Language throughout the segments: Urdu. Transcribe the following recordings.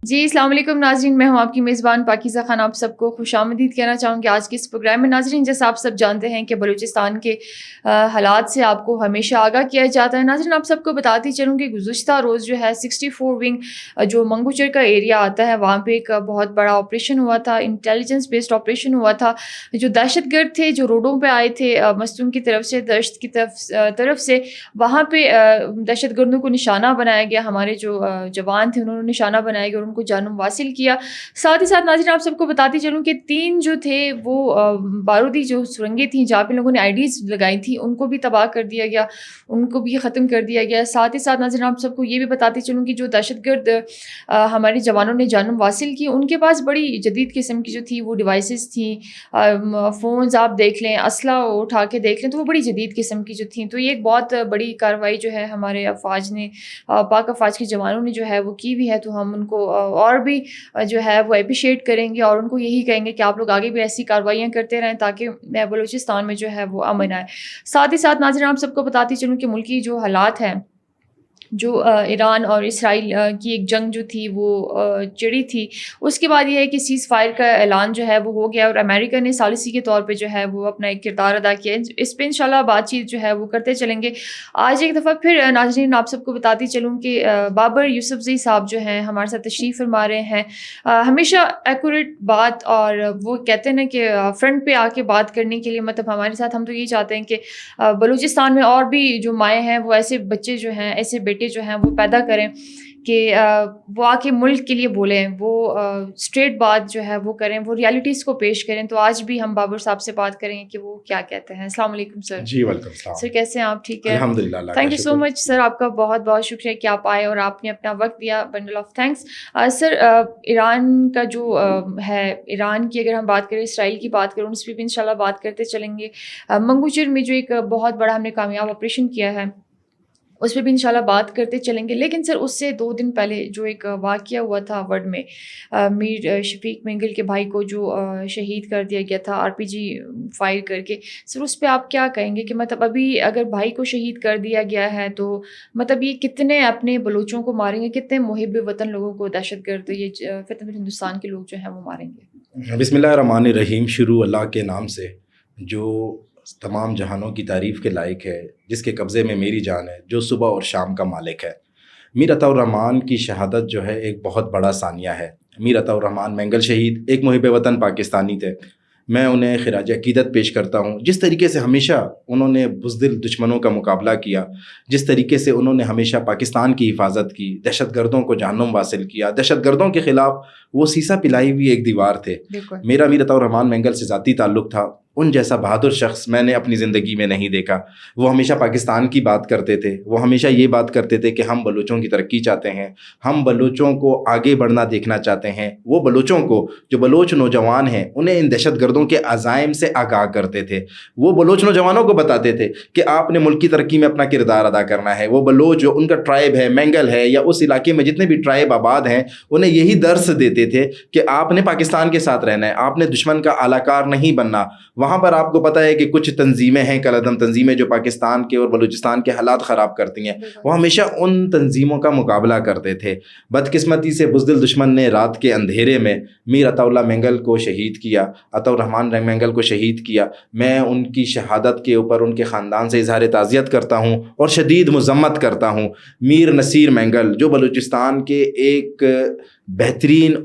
جی السلام علیکم ناظرین، میں ہوں آپ کی میزبان پاکیزہ خان، آپ سب کو خوش آمدید کہنا چاہوں گی آج کے اس پروگرام میں۔ ناظرین، جیسا آپ سب جانتے ہیں کہ بلوچستان کے حالات سے آپ کو ہمیشہ آگاہ کیا جاتا ہے۔ ناظرین، آپ سب کو بتاتی چلوں کہ گزشتہ روز جو ہے 64 ونگ جو منگوچر کا ایریا آتا ہے وہاں پہ ایک بہت بڑا آپریشن ہوا تھا، انٹیلیجنس بیسڈ آپریشن ہوا تھا۔ جو دہشت گرد تھے جو روڈوں پہ آئے تھے مستون کی طرف سے، دشت کی طرف سے، وہاں پہ دہشت گردوں کو نشانہ بنایا گیا۔ ہمارے جو جوان تھے انہوں نے نشانہ بنایا گیا اور ان کو جانم حاصل کیا۔ ساتھ ہی ساتھ ناظرین آپ سب کو بتاتی چلوں کہ 3 جو تھے وہ بارودی جو سرنگیں تھیں جہاں پہ لوگوں نے آئی ڈیز لگائی تھیں ان کو بھی تباہ کر دیا گیا، ان کو بھی ختم کر دیا گیا۔ ساتھ ہی ساتھ ناظرین آپ سب کو یہ بھی بتاتی چلوں کہ جو دہشت گرد ہمارے جوانوں نے جانم حاصل کی ان کے پاس بڑی جدید قسم کی جو تھی وہ ڈیوائسز تھیں، فونز آپ دیکھ لیں، اسلحہ اٹھا کے دیکھ لیں تو وہ بڑی جدید قسم کی جو تھیں۔ تو یہ ایک بہت بڑی کارروائی جو ہے ہمارے افواج نے، پاک افواج کے جوانوں نے جو ہے وہ کی بھی ہے، تو ہم ان کو اور بھی جو ہے وہ اپریشیٹ کریں گے اور ان کو یہی کہیں گے کہ آپ لوگ آگے بھی ایسی کارروائیاں کرتے رہیں تاکہ بلوچستان میں جو ہے وہ امن آئے۔ ساتھ ہی ساتھ ناظرین آپ سب کو بتاتی چلوں کہ ملکی جو حالات ہیں، جو ایران اور اسرائیل کی ایک جنگ جو تھی وہ چڑی تھی، اس کے بعد یہ ہے کہ سیز فائر کا اعلان جو ہے وہ ہو گیا اور امریکہ نے ثالثی کے طور پہ جو ہے وہ اپنا ایک کردار ادا کیا۔ اس پہ انشاءاللہ بات چیت جو ہے وہ کرتے چلیں گے۔ آج ایک دفعہ پھر ناظرین آپ سب کو بتاتی چلوں کہ بابر یوسفزئی صاحب جو ہیں ہمارے ساتھ تشریف فرما رہے ہیں۔ ہمیشہ ایکوریٹ بات، اور وہ کہتے ہیں نا کہ فرنٹ پہ آ کے بات کرنے کے لیے، مطلب ہمارے ساتھ ہم تو یہی چاہتے ہیں کہ بلوچستان میں اور بھی جو مائیں ہیں وہ ایسے بچے جو ہیں، ایسے بیٹے جو ہیں وہ پیدا کریں کہ وہ آ کے ملک کے لیے بولیں، وہ اسٹریٹ بات جو ہے وہ کریں، وہ ریالٹیز کو پیش کریں۔ تو آج بھی ہم بابر صاحب سے بات کریں گے کہ وہ کیا کہتے ہیں۔ السلام علیکم سر۔ جی ویلکم السلام سر، کیسے ہیں آپ؟ ٹھیک ہے الحمدللہ۔ تھینک یو سو مچ سر، آپ کا بہت بہت شکریہ کہ آپ آئے اور آپ نے اپنا وقت دیا، بنڈل آف تھینکس۔ سر، ایران کا جو ہے، ایران کی اگر ہم بات کریں، اسرائیل کی بات کریں، اس پہ بھی انشاءاللہ بات کرتے چلیں گے۔ منگوچر میں جو ایک بہت بڑا ہم نے کامیاب آپریشن کیا ہے اس پہ بھی انشاءاللہ بات کرتے چلیں گے۔ لیکن سر اس سے 2 دن پہلے جو ایک واقعہ ہوا تھا ورڈ میں، میر شفیق مینگل کے بھائی کو جو شہید کر دیا گیا تھا RPG فائر کر کے، سر اس پہ آپ کیا کہیں گے کہ مطلب ابھی اگر بھائی کو شہید کر دیا گیا ہے تو مطلب یہ کتنے اپنے بلوچوں کو ماریں گے، کتنے محب وطن لوگوں کو دہشت گرد یہ فتنہ ہندوستان کے لوگ جو ہیں وہ ماریں گے؟ بسم اللہ الرحمن الرحیم۔ شروع اللہ کے نام سے جو تمام جہانوں کی تعریف کے لائق ہے، جس کے قبضے میں میری جان ہے، جو صبح اور شام کا مالک ہے۔ میر عطا الرحمن کی شہادت جو ہے ایک بہت بڑا ثانیہ ہے۔ میر عطا الرحمن مینگل شہید ایک محب وطن پاکستانی تھے۔ میں انہیں خراج عقیدت پیش کرتا ہوں۔ جس طریقے سے ہمیشہ انہوں نے بزدل دشمنوں کا مقابلہ کیا، جس طریقے سے انہوں نے ہمیشہ پاکستان کی حفاظت کی، دہشت گردوں کو جہنم حاصل کیا، دہشت گردوں کے خلاف وہ سیسا پلائی ہوئی ایک دیوار تھے۔ میرا میر عطا الرحمن مینگل سے ذاتی تعلق تھا۔ ان جیسا بہادر شخص میں نے اپنی زندگی میں نہیں دیکھا۔ وہ ہمیشہ پاکستان کی بات کرتے تھے، وہ ہمیشہ یہ بات کرتے تھے کہ ہم بلوچوں کی ترقی چاہتے ہیں، ہم بلوچوں کو آگے بڑھنا دیکھنا چاہتے ہیں۔ وہ بلوچوں کو، جو بلوچ نوجوان ہیں، انہیں ان دہشت گردوں کے عزائم سے آگاہ کرتے تھے۔ وہ بلوچ نوجوانوں کو بتاتے تھے کہ آپ نے ملک کی ترقی میں اپنا کردار ادا کرنا ہے۔ وہ بلوچ جو ان کا ٹرائب ہے، مینگل ہے، یا اس علاقے میں جتنے بھی ٹرائب آباد ہیں، انہیں یہی درس دیتے تھے کہ آپ نے پاکستان کے ساتھ رہنا ہے، آپ نے دشمن کا اعلی کار نہیں بننا۔ وہاں پر آپ کو پتہ ہے کہ کچھ تنظیمیں ہیں، کالعدم تنظیمیں، جو پاکستان کے اور بلوچستان کے حالات خراب کرتی ہیں، وہ ہمیشہ ان تنظیموں کا مقابلہ کرتے تھے۔ بدقسمتی سے بزدل دشمن نے رات کے اندھیرے میں میر عطا اللہ مینگل کو شہید کیا، عطا الرحمن مینگل کو شہید کیا۔ میں ان کی شہادت کے اوپر ان کے خاندان سے اظہار تعزیت کرتا ہوں اور شدید مذمت کرتا ہوں۔ میر نصیر مینگل جو بلوچستان کے ایک بہترین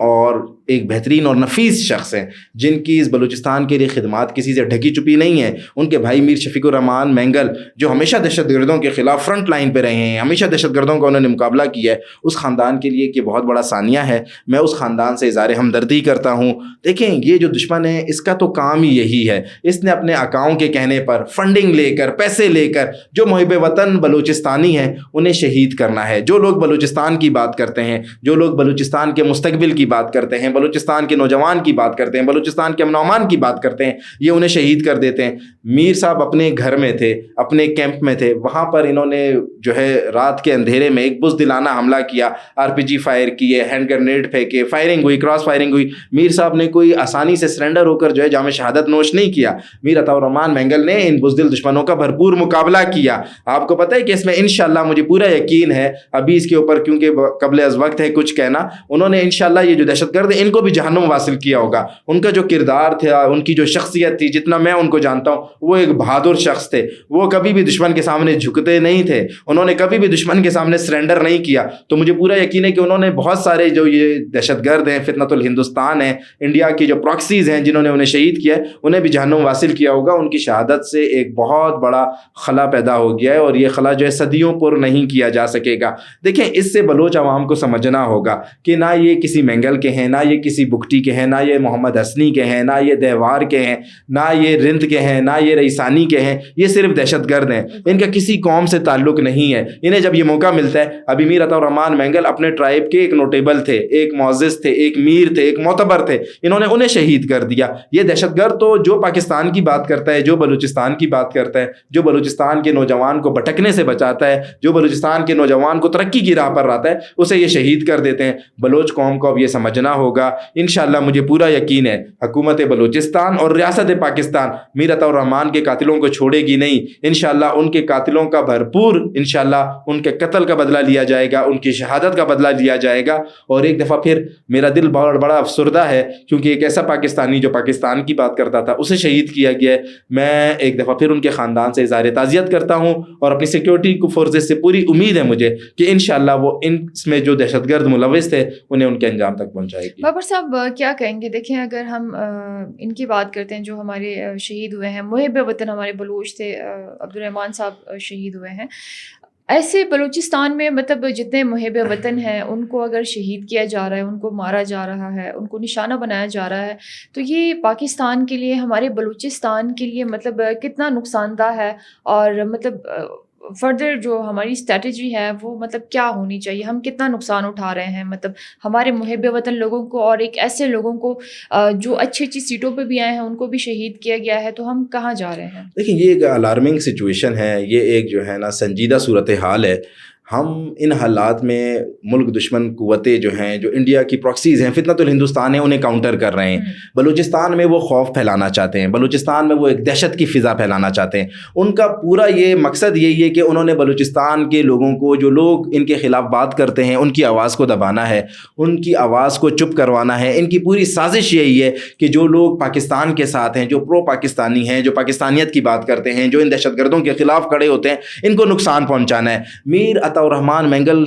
اور نفیس شخص ہیں، جن کی اس بلوچستان کے لیے خدمات کسی سے ڈھکی چھپی نہیں ہیں۔ ان کے بھائی میر شفیق الرحمان مینگل جو ہمیشہ دہشت گردوں کے خلاف فرنٹ لائن پہ رہے ہیں، ہمیشہ دہشت گردوں کا انہوں نے مقابلہ کیا ہے، اس خاندان کے لیے ایک بہت بڑا ثانیہ ہے۔ میں اس خاندان سے اظہار ہمدردی کرتا ہوں۔ دیکھیں، یہ جو دشمن ہے اس کا تو کام ہی یہی ہے، اس نے اپنے آقاؤں کے کہنے پر فنڈنگ لے کر، پیسے لے کر جو محب وطن بلوچستانی ہیں انہیں شہید کرنا ہے۔ جو لوگ بلوچستان کی بات کرتے ہیں، جو لوگ بلوچستان کے مستقبل کی بات کرتے ہیں، بلوچستان کے نوجوان کی بات کرتے ہیں، بلوچستان کے امن و امان کی بات کرتے ہیں، یہ انہیں شہید کر دیتے ہیں۔ میر صاحب اپنے گھر میں تھے، اپنے کیمپ میں تھے، وہاں پر انہوں نے جو ہے رات کے اندھیرے میں ایک بزدلانہ حملہ کیا، RPG فائر کیے، ہینڈ گرنیڈ پھینکے، فائرنگ ہوئی، کراس فائرنگ ہوئی۔ میر صاحب نے کوئی آسانی سے سرنڈر ہو کر جو ہے جام شہادت نوش نہیں کیا۔ میر عطا الرحمن مینگل نے ان بزدل دشمنوں کا بھرپور مقابلہ کیا۔ آپ کو پتہ ہے کہ اس میں انشاءاللہ مجھے پورا یقین ہے، ابھی اس کے اوپر کیونکہ قبل از وقت ہے کچھ کہنا، انہوں نے انشاءاللہ یہ جو دہشت گرد ہیں ان کو بھی جہنم واصل کیا ہوگا. ان کا جو کردار تھا, ان کی جو شخصیت تھی, جتنا میں ان کو جانتا ہوں, وہ ایک بہادر شخص تھے. وہ کبھی بھی دشمن کے سامنے جھکتے نہیں تھے, انہوں نے کبھی بھی دشمن کے سامنے سرنڈر نہیں کیا. تو مجھے پورا یقین ہے کہ انہوں نے بہت سارے جو یہ دہشت گرد ہیں, فتنۃ الہندوستان ہیں, انڈیا کی جو پراکسیز ہیں جنہوں نے انہیں شہید کیا ہے, انہیں بھی جہنم واصل کیا ہوگا. ان کی شہادت سے ایک بہت بڑا خلا پیدا ہو گیا ہے, اور یہ خلا جو ہے صدیوں پر نہیں کیا جا سکے گا. دیکھیں, اس سے بلوچ عوام کو سمجھنا ہوگا کہ نہ یہ کسی مینگل کے ہیں, نہ یہ کسی بگٹی کے ہیں, نہ یہ محمد حسنی کے ہیں, نہ یہ دیوار کے ہیں, نہ یہ رند کے ہیں, نہ یہ رئیسانی کے ہیں. یہ صرف دہشت گرد ہیں, ان کا کسی قوم سے تعلق نہیں ہے. انہیں جب یہ موقع ملتا ہے, ابھی میر عطا الرحمان مینگل اپنے ٹرائب کے ایک نوٹیبل تھے, ایک معزز تھے, ایک میر تھے, ایک معتبر تھے, انہوں نے انہیں شہید کر دیا. یہ دہشت گرد تو جو پاکستان کی بات کرتا ہے, جو بلوچستان کی بات کرتا ہے, جو بلوچستان کے نوجوان کو بھٹکنے سے بچاتا ہے, جو بلوچستان کے نوجوان کو ترقی کی راہ پر لاتا ہے, اسے یہ شہید کر دیتے ہیں. بلوچ قوم کو اب یہ سمجھنا ہوگا. انشاءاللہ مجھے پورا یقین ہے حکومت بلوچستان اور ریاست پاکستان میر عطا الرحمان کے قاتلوں کو چھوڑے گی نہیں. انشاءاللہ ان کے قاتلوں کا بھرپور انشاءاللہ ان کے قتل کا بدلہ لیا جائے گا, ان کی شہادت کا بدلہ لیا جائے گا. اور ایک دفعہ پھر میرا دل بہت بڑا افسردہ ہے, کیونکہ ایک ایسا پاکستانی جو پاکستان کی بات کرتا تھا اسے شہید کیا گیا ہے. میں ایک دفعہ پھر ان کے خاندان سے اظہار تعزیت کرتا ہوں, اور اپنی سیکیورٹی فورسز سے پوری امید ہے مجھے کہ انشاءاللہ وہ ان میں جو دہشت گرد ملوث تھے انہیں ان کے انجام تک پہنچائے گی. بابر صاحب کیا کہیں گے؟ دیکھیں, اگر ہم ان کی بات کرتے ہیں جو ہمارے شہید ہوئے ہیں, محب وطن ہمارے بلوچ تھے, عبدالرحمان صاحب شہید ہوئے ہیں. ایسے بلوچستان میں مطلب جتنے محب وطن ہیں ان کو اگر شہید کیا جا رہا ہے, ان کو مارا جا رہا ہے, ان کو نشانہ بنایا جا رہا ہے, تو یہ پاکستان کے لیے, ہمارے بلوچستان کے لیے مطلب کتنا نقصان دہ ہے, اور مطلب فردر جو ہماری اسٹریٹجی ہے وہ مطلب کیا ہونی چاہیے؟ ہم کتنا نقصان اٹھا رہے ہیں مطلب ہمارے محب وطن لوگوں کو, اور ایک ایسے لوگوں کو جو اچھی اچھی سیٹوں پہ بھی آئے ہیں ان کو بھی شہید کیا گیا ہے, تو ہم کہاں جا رہے ہیں؟ دیکھیں, یہ ایک الارمنگ سچویشن ہے, یہ ایک جو ہے نا سنجیدہ صورتحال ہے. ہم ان حالات میں ملک دشمن قوتیں جو ہیں, جو انڈیا کی پراکسیز ہیں, فتنۃ الہندوستان ہیں, انہیں کاؤنٹر کر رہے ہیں. بلوچستان میں وہ خوف پھیلانا چاہتے ہیں, بلوچستان میں وہ ایک دہشت کی فضا پھیلانا چاہتے ہیں. ان کا پورا یہ مقصد یہی ہے کہ انہوں نے بلوچستان کے لوگوں کو, جو لوگ ان کے خلاف بات کرتے ہیں, ان کی آواز کو دبانا ہے, ان کی آواز کو چپ کروانا ہے. ان کی پوری سازش یہی ہے کہ جو لوگ پاکستان کے ساتھ ہیں, جو پرو پاکستانی ہیں, جو پاکستانیت کی بات کرتے ہیں, جو ان دہشت گردوں کے خلاف کھڑے ہوتے ہیں, ان کو نقصان پہنچانا ہے. میر عطا الرحمان مینگل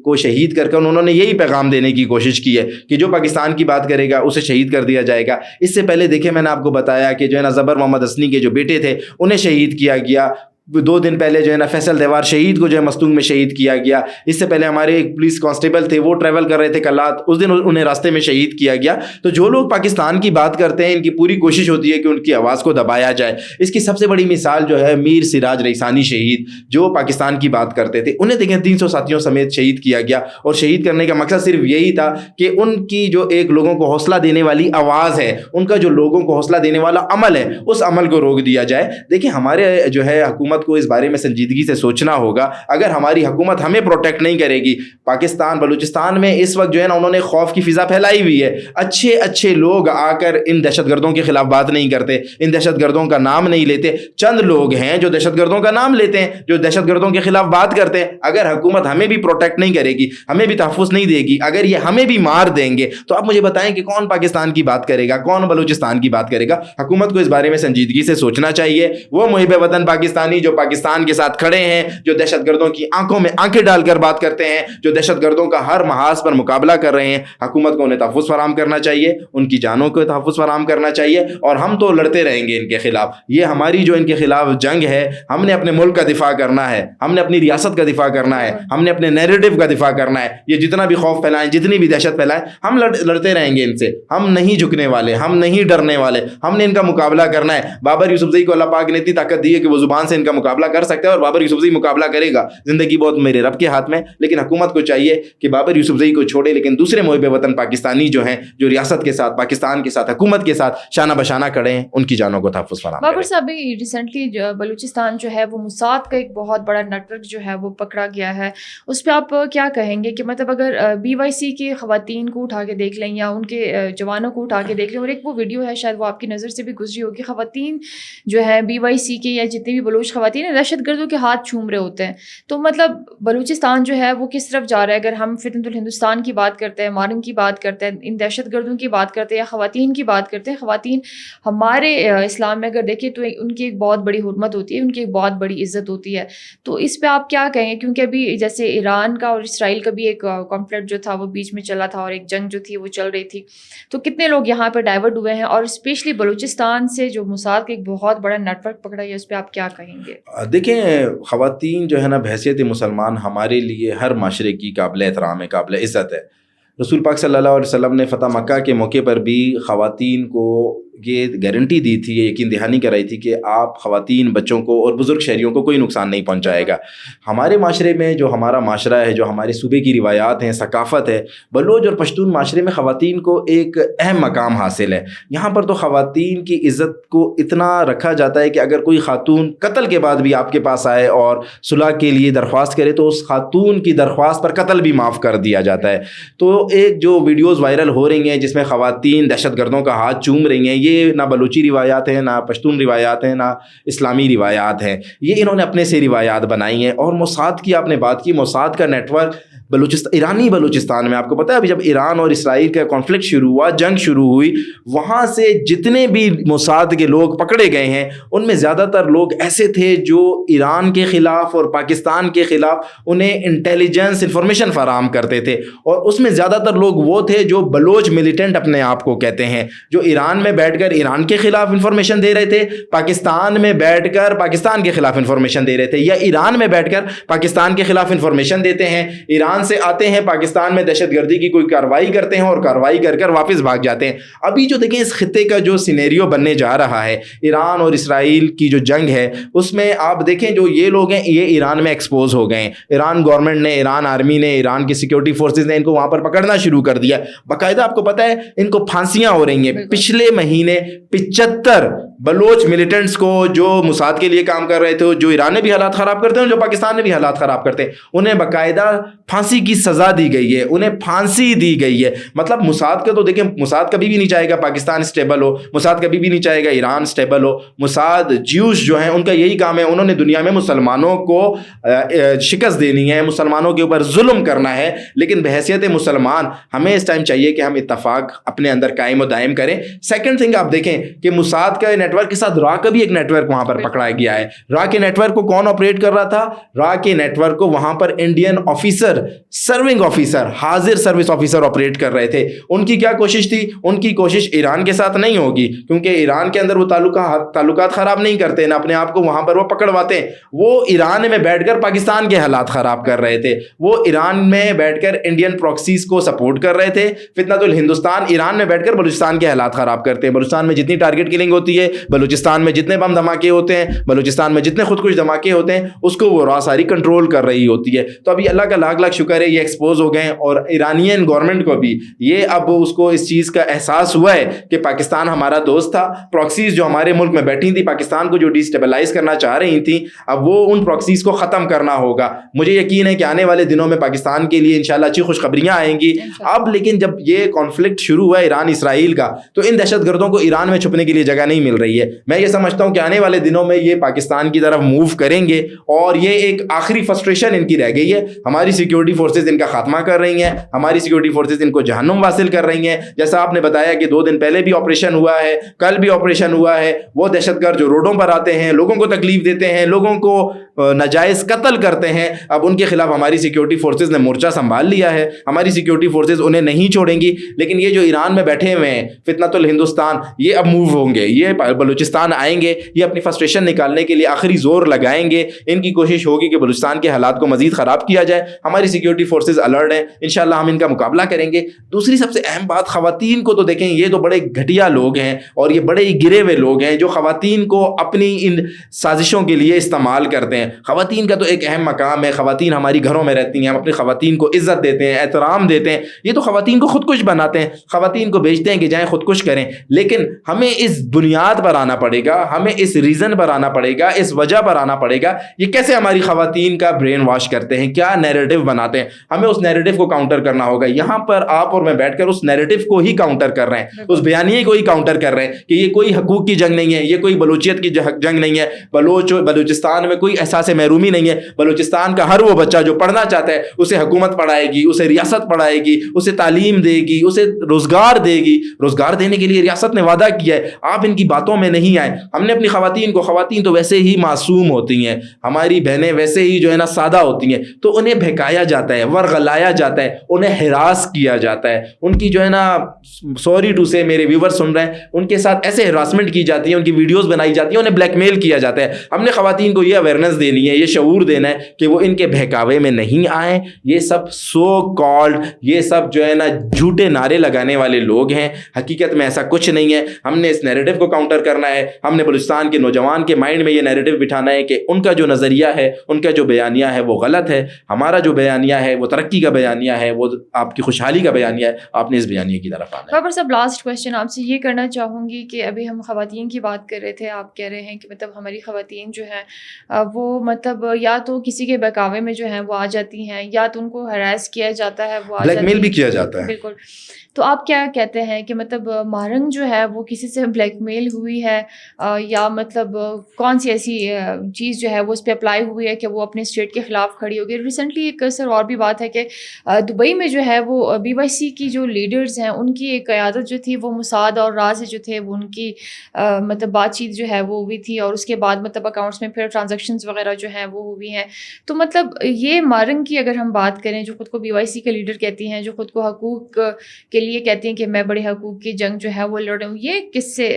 کو شہید کر انہوں نے یہی پیغام دینے کی کوشش کی ہے کہ جو پاکستان کی بات کرے گا اسے شہید کر دیا جائے گا. اس سے پہلے دیکھیں, میں نے آپ کو بتایا کہ جو ہے نا زبر محمد حسنی کے جو بیٹے تھے انہیں شہید کیا گیا. 2 دن پہلے جو ہے نا فیصل دیوار شہید کو جو ہے مستونگ میں شہید کیا گیا. اس سے پہلے ہمارے ایک پولیس کانسٹیبل تھے, وہ ٹریول کر رہے تھے کلات, اس دن انہیں راستے میں شہید کیا گیا. تو جو لوگ پاکستان کی بات کرتے ہیں ان کی پوری کوشش ہوتی ہے کہ ان کی آواز کو دبایا جائے. اس کی سب سے بڑی مثال جو ہے میر سراج رئیسانی شہید, جو پاکستان کی بات کرتے تھے, انہیں دیکھیں 300 ساتھیوں سمیت شہید کیا گیا. اور شہید کرنے کا مقصد صرف یہی تھا کہ ان کی جو ایک لوگوں کو حوصلہ دینے والی آواز ہے, ان کا جو لوگوں کو حوصلہ دینے والا عمل ہے, اس عمل کو روک دیا جائے. دیکھیں, ہمارے جو ہے حکومت کو اس بارے میں سنجیدگی سے سوچنا ہوگا. اگر ہماری حکومت ہمیں پروٹیکٹ نہیں کرے گی, پاکستان بلوچستان میں اس وقت جو ہے نا انہوں نے خوف کی فضا پھیلائی ہوئی ہے. اچھے اچھے لوگ آ کر ان دہشت گردوں کے خلاف بات نہیں کرتے, ان دہشت گردوں کا نام نہیں لیتے. چند لوگ ہیں جو دہشت گردوں کا نام لیتے ہیں, جو دہشت گردوں کے خلاف بات کرتے ہیں. اگر حکومت ہمیں بھی پروٹیکٹ نہیں کرے گی, ہمیں بھی تحفظ نہیں دے گی, اگر یہ ہمیں بھی مار دیں گے, تو آپ مجھے بتائیں کہ کون پاکستان کی بات کرے گا, کون بلوچستان کی بات کرے گا؟ حکومت کو اس بارے میں سنجیدگی سے سوچنا چاہیے. وہ محب وطن پاکستانی جو پاکستان کے ساتھ کھڑے ہیں, جو دہشت گردوں کی آنکھوں میں آنکھیں ڈال کر بات کرتے ہیں, جو دہشت گردوں کا ہر محاذ پر مقابلہ کر رہے ہیں, حکومت کو انہیں تحفظ فراہم کرنا چاہیے, ان کی جانوں کو تحفظ فراہم کرنا چاہیے. اور ہم تو لڑتے رہیں گے ان کے خلاف. یہ ہماری جو ان کے خلاف جنگ ہے, ہم نے اپنے ملک کا دفاع کرنا ہے, ہم نے اپنی ریاست کا دفاع کرنا ہے, ہم نے اپنے نیریٹو کا دفاع کرنا ہے. یہ جتنا بھی خوف پھیلائیں, جتنی بھی دہشت پھیلائیں, ہم لڑتے رہیں گے ان سے. ہم نہیں جھکنے والے, ہم نہیں ڈرنے والے, ہم نے ان کا مقابلہ کرنا ہے. بابر یوسفزئی کو اللہ پاک نے اتنی طاقت دی ہے کہ وہ زبان سے ان کا مقابلہ کر سکتا ہے, اور بابر یوسفزئی مقابلہ کرے گا. زندگی بہت میرے رب کے ہاتھ میں, لیکن حکومت کو چاہیے کہ بابر یوسفزئی کو چھوڑے, لیکن دوسرے محب وطن پاکستانی جو ہیں, جو ریاست کے ساتھ, پاکستان کے ساتھ, حکومت کے ساتھ شانہ بشانہ کھڑے ہیں, ان کی جانوں کو تحفظ فراہم کریں. بابر صاحب, ریسنٹلی بلوچستان جو ہے وہ موساد کا ایک بہت بڑا نیٹ ورک جو ہے وہ پکڑا گیا ہے. اس پہ آپ کیا کہیں گے کہ مطلب اگر BYC کی خواتین کو اٹھا کے دیکھ لیں یا ان کے جوانوں کو اٹھا کے دیکھ لیں, اور ایک وہ ویڈیو ہے شاید وہ آپ کی نظر سے بھی گزری ہوگی, خواتین جو ہے BYC کے یا جتنی بھی بلوچ خواتین خواتین دہشت گردوں کے ہاتھ چھوم رہے ہوتے ہیں. تو مطلب بلوچستان جو ہے وہ کس طرف جا رہا ہے؟ اگر ہم فتنۃ الہندوستان کی بات کرتے ہیں, مارنگ کی بات کرتے ہیں, ان دہشت گردوں کی بات کرتے ہیں یا خواتین کی بات کرتے ہیں, خواتین ہمارے اسلام میں اگر دیکھیں تو ان کی ایک بہت بڑی حرمت ہوتی ہے, ان کی ایک بہت بڑی عزت ہوتی ہے. تو اس پہ آپ کیا کہیں گے؟ کیونکہ ابھی جیسے ایران کا اور اسرائیل کا بھی ایک کانفلکٹ جو تھا وہ بیچ میں چلا تھا, اور ایک جنگ جو تھی وہ چل رہی تھی, تو کتنے لوگ یہاں پہ ڈائیورٹ ہوئے ہیں, اور اسپیشلی بلوچستان سے جو موساد کا ایک بہت بڑا نیٹ ورک پکڑا ہے, اس پہ آپ کیا کہیں گے؟ دیکھیں, خواتین جو ہے نا بحیثیت مسلمان ہمارے لیے ہر معاشرے کی قابل احترام ہے, قابل عزت ہے. رسول پاک صلی اللہ علیہ وسلم نے فتح مکہ کے موقع پر بھی خواتین کو یہ گارنٹی دی تھی, یہ یقین دہانی کرائی تھی کہ آپ خواتین, بچوں کو اور بزرگ شہریوں کو کوئی نقصان نہیں پہنچائے گا. ہمارے معاشرے میں جو ہمارا معاشرہ ہے, جو ہمارے صوبے کی روایات ہیں, ثقافت ہے, بلوچ اور پشتون معاشرے میں خواتین کو ایک اہم مقام حاصل ہے. یہاں پر تو خواتین کی عزت کو اتنا رکھا جاتا ہے کہ اگر کوئی خاتون قتل کے بعد بھی آپ کے پاس آئے اور صلح کے لیے درخواست کرے تو اس خاتون کی درخواست پر قتل بھی معاف کر دیا جاتا ہے. تو ایک جو ویڈیوز وائرل ہو رہی ہیں جس میں خواتین دہشت گردوں کا ہاتھ چوم رہی ہیں, یہ نہ بلوچی روایات ہیں, نہ پشتون روایات ہیں, نہ اسلامی روایات ہیں, یہ انہوں نے اپنے سے روایات بنائی ہیں. اور موساد کی آپ نے بات کی, موساد کا نیٹ ورک ایرانی بلوچستان میں, آپ کو پتہ ہے ابھی جب ایران اور اسرائیل کا کانفلکٹ شروع ہوا, جنگ شروع ہوئی, وہاں سے جتنے بھی موساد کے لوگ پکڑے گئے ہیں ان میں زیادہ تر لوگ ایسے تھے جو ایران کے خلاف اور پاکستان کے خلاف انہیں انٹیلیجنس انفارمیشن فراہم کرتے تھے. اور اس میں زیادہ تر لوگ وہ تھے جو بلوچ ملیٹنٹ اپنے آپ کو کہتے ہیں, جو ایران میں بیٹھ کر ایران کے خلاف انفارمیشن دے رہے تھے, پاکستان میں بیٹھ کر پاکستان کے خلاف انفارمیشن دے رہے تھے, یا ایران میں بیٹھ کر پاکستان کے خلاف انفارمیشن دیتے ہیں, ایران سے آتے ہیں, پاکستان میں دہشت گردی کی کوئی کارروائی کرتے ہیں اور کارروائی کر کر واپس بھاگ جاتے ہیں. ابھی جو دیکھیں اس خطے کا جو سینیریو بننے جا رہا ہے, ایران اور اسرائیل کی جو جنگ ہے, اس میں آپ دیکھیں جو یہ لوگ ہیں یہ ایران میں ایکسپوز ہو گئے ہیں. ایران گورنمنٹ نے, ایران آرمی نے, ایران کی سیکیورٹی فورسز نے ان کو وہاں پر پکڑنا شروع کر دیا. باقاعدہ آپ کو پتہ ہے ان کو پھانسیاں ہو رہی ہیں. پچھلے مہینے 75 بلوچ ملیٹنٹس کو جو موساد کے لیے کام کر رہے تھے, جو ایران نے بھی حالات خراب کرتے ہیں, جو پاکستان نے بھی حالات خراب کرتے ہیں, انہیں باقاعدہ پھانسی کی سزا دی گئی ہے, انہیں پھانسی دی گئی ہے. مطلب موساد کا تو دیکھیں, موساد کبھی بھی نہیں چاہے گا پاکستان اسٹیبل ہو, موساد کبھی بھی نہیں چاہے گا ایران اسٹیبل ہو. موساد جیوش جو ہیں ان کا یہی کام ہے, انہوں نے دنیا میں مسلمانوں کو شکست دینی ہے, مسلمانوں کے اوپر ظلم کرنا ہے. لیکن بحیثیت مسلمان ہمیں اس ٹائم چاہیے کہ ہم اتفاق اپنے اندر قائم و دائم کریں. سیکنڈ تھنگ آپ دیکھیں کہ موساد کا نیٹ ورک کے ساتھ را کا بھی ایک نیٹ ورک وہاں پر پکڑا گیا ہے. را کے نیٹ ورک کو کون آپریٹ کر رہا تھا؟ را کے نیٹ ورک کو وہاں پر انڈین آفیسر, سرونگ آفیسر, حاضر سروس آفیسر آپریٹ کر رہے تھے. ان کی کیا کوشش تھی؟ ان کی کوشش ایران کے ساتھ نہیں ہوگی, کیونکہ ایران کے اندر وہ تعلقات خراب نہیں کرتے, نہ اپنے آپ کو وہاں پر وہ پکڑواتے. وہ ایران میں بیٹھ کر پاکستان کے حالات خراب کر رہے تھے, وہ ایران میں بیٹھ کر انڈین پراکسیز کو سپورٹ کر رہے تھے. فتنۃ الہندوستان ایران میں بیٹھ کر بلوچستان کے حالات خراب کرتے ہیں. بلوچستان میں جتنی ٹارگٹ کلنگ ہوتی ہے, بلوچستان میں جتنے بم دھماکے ہوتے ہیں, بلوچستان میں جتنے خودکش دھماکے ہوتے ہیں, اس کو وہ را ساری کنٹرول کر رہی ہوتی ہے. تو ابھی اللہ کا لاکھ لاکھ شکر ہے یہ ایکسپوز ہو گئے ہیں, اور ایرانین گورنمنٹ کو بھی یہ اب اس کو اس چیز کا احساس ہوا ہے کہ پاکستان ہمارا دوست تھا. پراکسیز جو ہمارے ملک میں بیٹھی تھی, پاکستان کو جو ڈیسٹیبلائز کرنا چاہ رہی تھیں, اب وہ ان پراکسیز کو ختم کرنا ہوگا. مجھے یقین ہے کہ آنے والے دنوں میں پاکستان کے لیے انشاءاللہ اچھی خوشخبریاں آئیں گی. اب لیکن جب یہ کانفلکٹ شروع ہوا ایران اسرائیل کا, تو ان دہشت گردوں کو ایران میں چھپنے کے لیے جگہ نہیں مل رہی ہے. میں یہ سمجھتا ہوں کہ آنے والے دنوں میں یہ پاکستان کی طرف موو کریں گے, اور یہ ایک آخری فرسٹریشن ان کی رہ گئی ہے. ہماری سیکیورٹی فورسز ان کا خاتمہ کر رہی ہیں, ہماری سیکیورٹی فورسز ان کو جہنم واصل کر رہی ہیں. جیسا آپ نے بتایا کہ 2 دن پہلے بھی آپریشن ہوا ہے, کل بھی آپریشن ہوا ہے. وہ دہشت گرد جو روڈوں پر آتے ہیں, لوگوں کو تکلیف دیتے ہیں, لوگوں کو ناجائز قتل کرتے ہیں, اب ان کے خلاف ہماری سیکیورٹی فورسز نے مورچہ سنبھال لیا ہے. ہماری سیکیورٹی فورسز انہیں نہیں چھوڑیں گی. لیکن یہ جو ایران میں بیٹھے ہوئے ہیں فتنۃ الہندوستان, یہ اب موو ہوں گے, یہ بلوچستان آئیں گے, یہ اپنی فرسٹریشن نکالنے کے لیے آخری زور لگائیں گے. ان کی کوشش ہوگی کہ بلوچستان کے حالات کو مزید خراب کیا جائے. ہماری سیکیورٹی فورسز الرٹ ہیں, انشاءاللہ ہم ان کا مقابلہ کریں گے. دوسری سب سے اہم بات, خواتین کو تو دیکھیں, یہ تو بڑے گھٹیا لوگ ہیں اور یہ بڑے ہی گرے ہوئے لوگ ہیں جو خواتین کو اپنی ان سازشوں کے لیے استعمال کرتے ہیں. خواتین کا تو ایک اہم مقام ہے, خواتین ہماری گھروں میں رہتی ہیں, ہم اپنی خواتین کو عزت دیتے ہیں, احترام دیتے ہیں. یہ تو خواتین کو خودکش بناتے ہیں, خواتین کو بیچتے ہیں کہ جائیں خودکش کریں. لیکن ہمیں اس بنیاد پر آنا پڑے گا, ہمیں اس ریزن پر آنا پڑے گا, اس وجہ پر آنا پڑے گا یہ کیسے ہماری خواتین کا برین واش کرتے ہیں, کیا نیریٹو بناتے ہیں. ہمیں اس نیریٹو کو کاؤنٹر کرنا ہوگا. یہاں پر آپ اور میں بیٹھ کر اس نیریٹو کو ہی کاؤنٹر کر رہے ہیں, اس بیانیے کو ہی کاؤنٹر کر رہے ہیں کہ یہ کوئی حقوق کی جنگ نہیں ہے, یہ کوئی بلوچیت کی جنگ نہیں ہے, بلوچستان میں کوئی احساس محرومی نہیں ہے. بلوچستان کا ہر وہ بچہ جو پڑھنا چاہتا ہے اسے حکومت پڑھائے گی, اسے ریاست پڑھائے گی, اسے تعلیم دے گی, اسے روزگار دے گی. روزگار دینے کے لیے ریاست نے وعدہ کیا ہے. آپ ان کی باتوں میں نہیں آئے. ہم نے اپنی خواتین تو ویسے ہی معصوم ہوتی ہیں, ہماری بہنیں ویسے ہی جو ہے نا سادہ ہوتی ہیں, تو انہیں بہکایا جاتا ہے, ورغلایا جاتا ہے, انہیں ہراس کیا جاتا ہے. ان کی جو ہے نا, سوری ٹو سے میرے ویور سن رہے ہیں, ان کے ساتھ ایسے ہراسمنٹ کی جاتی ہے, ان کی ویڈیوز بنائی جاتی ہیں, انہیں بلیک میل کیا جاتا ہے. ہم نے خواتین کو یہ اویئرنیس دینی ہے, یہ شعور دینا ہے کہ وہ ان کے بہکاوے میں نہیں آئیں. یہ سب سو کالڈ, یہ سب جو ہے نا جھوٹے نعرے لگانے والے لوگ ہیں. حقیقت میں ایسا کچھ نہیں ہے. ہم نے اس نیریٹو کو کاؤنٹر کرنا ہے. ہم نے بلوچستان کے نوجوان کے مائنڈ میں یہ نیریٹو بٹھانا ہے کہ ان کا جو نظریہ ہے, ان کا جو بیانیہ ہے وہ غلط ہے. ہمارا جو بیانیہ ہے وہ ترقی کا بیانیہ ہے, وہ آپ کی خوشحالی کا بیانیہ ہے. آپ نے اس بیانیے کی طرف آنا ہے. بابر صاحب, لاسٹ کویسچن آپ سے یہ کرنا چاہوں گی کہ ابھی ہم خواتین کی بات کر رہے تھے, آپ کہہ رہے ہیں کہ مطلب ہماری خواتین جو ہیں وہ مطلب یا تو کسی کے بہکاوے میں جو ہیں وہ آ جاتی ہیں, یا تو ان کو ہراس کیا جاتا ہے, وہ بلیک میل بھی کیا جاتا ہے. بالکل. تو آپ کیا کہتے ہیں کہ مطلب مارنگ جو ہے وہ کسی سے بلیک میل ہوئی ہے, یا مطلب کون سی ایسی چیز جو ہے وہ اس پہ اپلائی ہوئی ہے کہ وہ اپنے اسٹیٹ کے خلاف کھڑی ہوگی؟ ریسنٹلی ایک سر اور بھی بات ہے کہ دبئی میں جو ہے وہ BYC کی جو لیڈرز ہیں ان کی ایک قیادت جو تھی وہ موساد اور راز جو تھے وہ ان کی مطلب بات چیت جو ہے وہ ہوئی تھی, اور اس کے بعد مطلب اکاؤنٹس میں پھر ٹرانزیکشنز وغیرہ جو ہیں وہ ہوئی ہیں. تو مطلب یہ مارنگ کی اگر ہم بات کریں, جو خود کو BYC کے لیڈر کہتی ہیں, جو خود کو حقوق کے لیے کہتی ہیں کہ میں بڑے حقوق کی جنگ جو ہے وہ لڑ رہی ہوں, یہ کس سے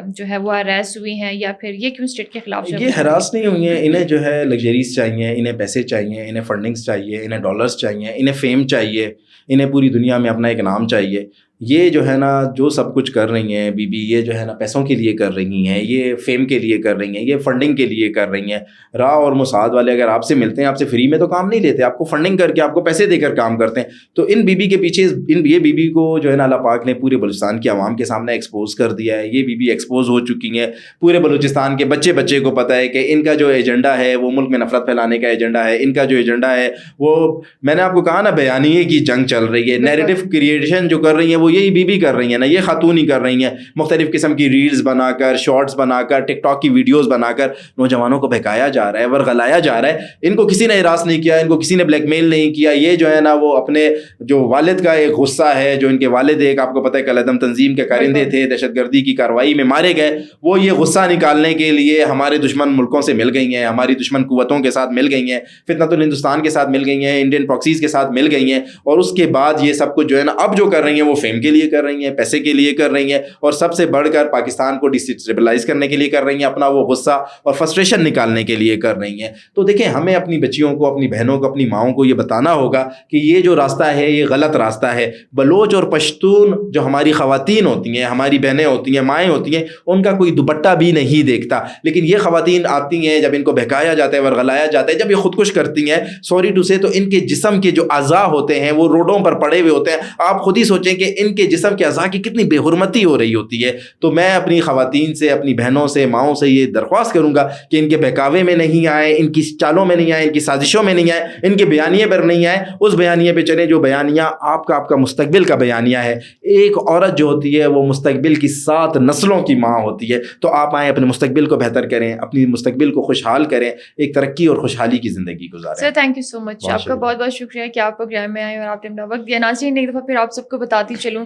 جو ہے وہ ہراس ہوئی ہیں, یا پھر یہ کیوں اسٹیٹ کے خلاف؟ یہ ہراس نہیں ہوئی ہیں. انہیں جو ہے لگژریز چاہیے, انہیں پیسے چاہیے, انہیں فنڈنگز چاہیے, انہیں ڈالرز چاہیے, انہیں فیم چاہیے, انہیں پوری دنیا میں اپنا ایک نام چاہیے. یہ جو ہے نا جو سب کچھ کر رہی ہیں بی بی, یہ جو ہے نا پیسوں کے لیے کر رہی ہیں, یہ فیم کے لیے کر رہی ہیں, یہ فنڈنگ کے لیے کر رہی ہیں. راہ اور موساد والے اگر آپ سے ملتے ہیں, آپ سے فری میں تو کام نہیں لیتے, آپ کو فنڈنگ کر کے, آپ کو پیسے دے کر کام کرتے ہیں. تو ان بی بی کے پیچھے یہ بی بی کو جو ہے نا اللہ پاک نے پورے بلوچستان کی عوام کے سامنے ایکسپوز کر دیا ہے. یہ بی بی ایکسپوز ہو چکی ہیں. پورے بلوچستان کے بچے کو پتہ ہے کہ ان کا جو ایجنڈا ہے وہ ملک میں نفرت پھیلانے کا ایجنڈا ہے. ان کا جو ایجنڈا ہے وہ, میں نے آپ کو کہا نا, بیانیے کی جنگ چل رہی ہے. نیریٹو کریشن جو کر رہی ہیں وہ یہی بی بی کر رہی ہیں نا, یہ خاتون ہی کر رہی ہیں. مختلف قسم کی ریلز بنا کر, شارٹس بنا کر, ٹک ٹاک کی ویڈیوز بنا کر نوجوانوں کو بہکایا جا رہا ہے, ورغلایا جا رہا ہے. ان کو کسی نے ہراس نہیں کیا, ان کو کسی نے بلیک میل نہیں کیا. یہ جو ہے نا وہ اپنے جو والد کا ایک غصہ ہے, جو ان کے والد ایک آپ کو پتہ ہے کالعدم تنظیم کے کارندے تھے, دہشت گردی کی کارروائی میں مارے گئے, وہ یہ غصہ نکالنے کے لیے ہمارے دشمن ملکوں سے مل گئی ہیں, ہماری دشمن قوتوں کے ساتھ مل گئی ہیں, فتنۃ الہندوستان کے ساتھ مل گئی ہیں, انڈین پراکسیز کے ساتھ مل گئی ہیں. اور اس کے بعد یہ سب کچھ جو ہے نا اب جو کر رہی ہیں وہ فیم کے لیے کر رہی ہیں, پیسے کے لیے کر رہی ہیں, اور سب سے بڑھ کر پاکستان کو ڈسٹیبلائز کرنے کے لیے کر رہی ہیں, اپنا وہ غصہ اور فرسٹریشن نکالنے کے لیے کر رہی ہیں. تو دیکھیں, ہمیں اپنی بچیوں کو, اپنی بہنوں کو, اپنی ماؤں کو یہ بتانا ہوگا کہ یہ جو راستہ ہے یہ غلط راستہ ہے. بلوچ اور پشتون جو ہماری خواتین ہوتی ہیں, ہماری بہنیں ہوتی ہیں, مائیں ہوتی ہیں, ان کا کوئی دوپٹہ بھی نہیں دیکھتا. لیکن یہ خواتین آتی ہیں, جب ان کو بہکایا جاتا ہے, ورغلایا جاتا ہے, جب یہ خودکش کرتی ہیں, سوری ٹو سے, تو ان کے جسم کے جو اعضاء ہوتے ہیں وہ روڈوں پر پڑے ہوئے ہوتے ہیں. آپ خود ہی سوچیں کہ ان کے جسم کے اعضاء کی کتنی بے حرمتی ہو رہی ہوتی ہے. تو میں اپنی خواتین سے, اپنی بہنوں سے, ماؤں سے یہ درخواست کروں گا کہ ان کے بہکاوے میں نہیں آئیں, ان کی چالوں میں نہیں آئیں, ان کی سازشوں میں نہیں آئیں, ان کے بیانیے پر نہیں آئیں. اس بیانیے پہ چلیں جو بیانیہ آپ کا مستقبل کا بیانیہ ہے. ایک عورت جو ہوتی ہے وہ مستقبل کی 7 نسلوں کی ماں ہوتی ہے. تو آپ آئیں, اپنے مستقبل کو بہتر کریں, اپنی مستقبل کو خوشحال کریں, ایک ترقی اور خوشحالی کی زندگی گزاریں. سر تھینک یو سو مچ, آپ کا بہت بہت شکریہ کہ آپ پروگرام میں آئے اور آپ نے اپنا وقت دیا. ناظرین, ایک دفعہ پھر آپ سب کو بتاتی چلوں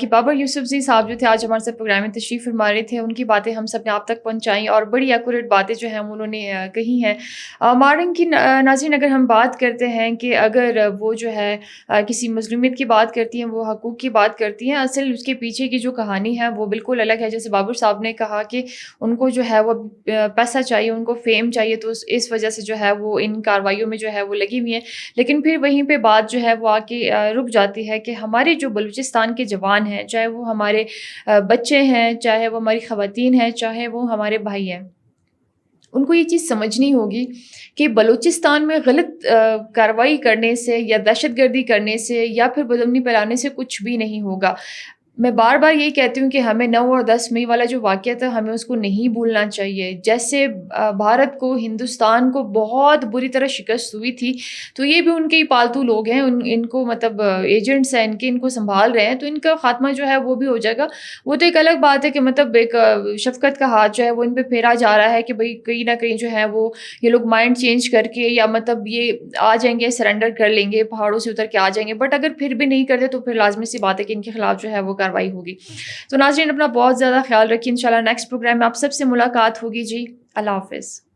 کہ بابر یوسفزئی صاحب جو تھے آج ہمارے ساتھ پروگرام میں تشریف فرما رہے تھے. ان کی باتیں ہم سب نے آپ تک پہنچائیں اور بڑی ایکوریٹ باتیں جو ہیں انہوں نے کہی ہیں. مارننگ کی ناظرین, اگر ہم بات کرتے ہیں کہ اگر وہ جو ہے کسی مظلومیت کی بات کرتی ہیں, وہ حقوق کی بات کرتی ہیں, اصل اس کے پیچھے کی جو کہانی ہے وہ بالکل الگ ہے. جیسے بابر صاحب نے کہا کہ ان کو جو ہے وہ پیسہ چاہیے, ان کو فیم چاہیے, تو اس وجہ سے جو ہے وہ ان کارروائیوں میں جو ہے وہ لگی ہوئی ہیں. لیکن پھر وہیں پہ بات جو ہے وہ آ کے رک جاتی ہے کہ ہمارے جو بلوچستان کے جوان ہیں, چاہے وہ ہمارے بچے ہیں, چاہے وہ ہماری خواتین ہیں, چاہے وہ ہمارے بھائی ہیں, ان کو یہ چیز سمجھنی ہوگی کہ بلوچستان میں غلط کارروائی کرنے سے یا دہشت گردی کرنے سے یا پھر بدامنی پھیلانے سے کچھ بھی نہیں ہوگا. میں بار بار یہی کہتی ہوں کہ ہمیں 9 اور 10 مئی والا جو واقعہ تھا ہمیں اس کو نہیں بھولنا چاہیے. جیسے بھارت کو, ہندوستان کو بہت بری طرح شکست ہوئی تھی, تو یہ بھی ان کے ہی پالتو لوگ ہیں, ان کو مطلب ایجنٹس ہیں ان کو سنبھال رہے ہیں, تو ان کا خاتمہ جو ہے وہ بھی ہو جائے گا. وہ تو ایک الگ بات ہے کہ مطلب ایک شفقت کا ہاتھ جو ہے وہ ان پہ پھیرا جا رہا ہے کہ بھئی کہیں نہ کہیں جو ہے وہ یہ لوگ مائنڈ چینج کر کے یا مطلب یہ آ جائیں گے, سرنڈر کر لیں گے, پہاڑوں سے اتر کے آ جائیں گے. بٹ اگر پھر بھی نہیں کرتے تو پھر لازمی سی بات ہے کہ ان کے خلاف جو ہے وہ کارروائی ہوگی. تو ناظرین اپنا بہت زیادہ خیال رکھیے. انشاءاللہ نیکسٹ پروگرام میں آپ سب سے ملاقات ہوگی. جی اللہ حافظ.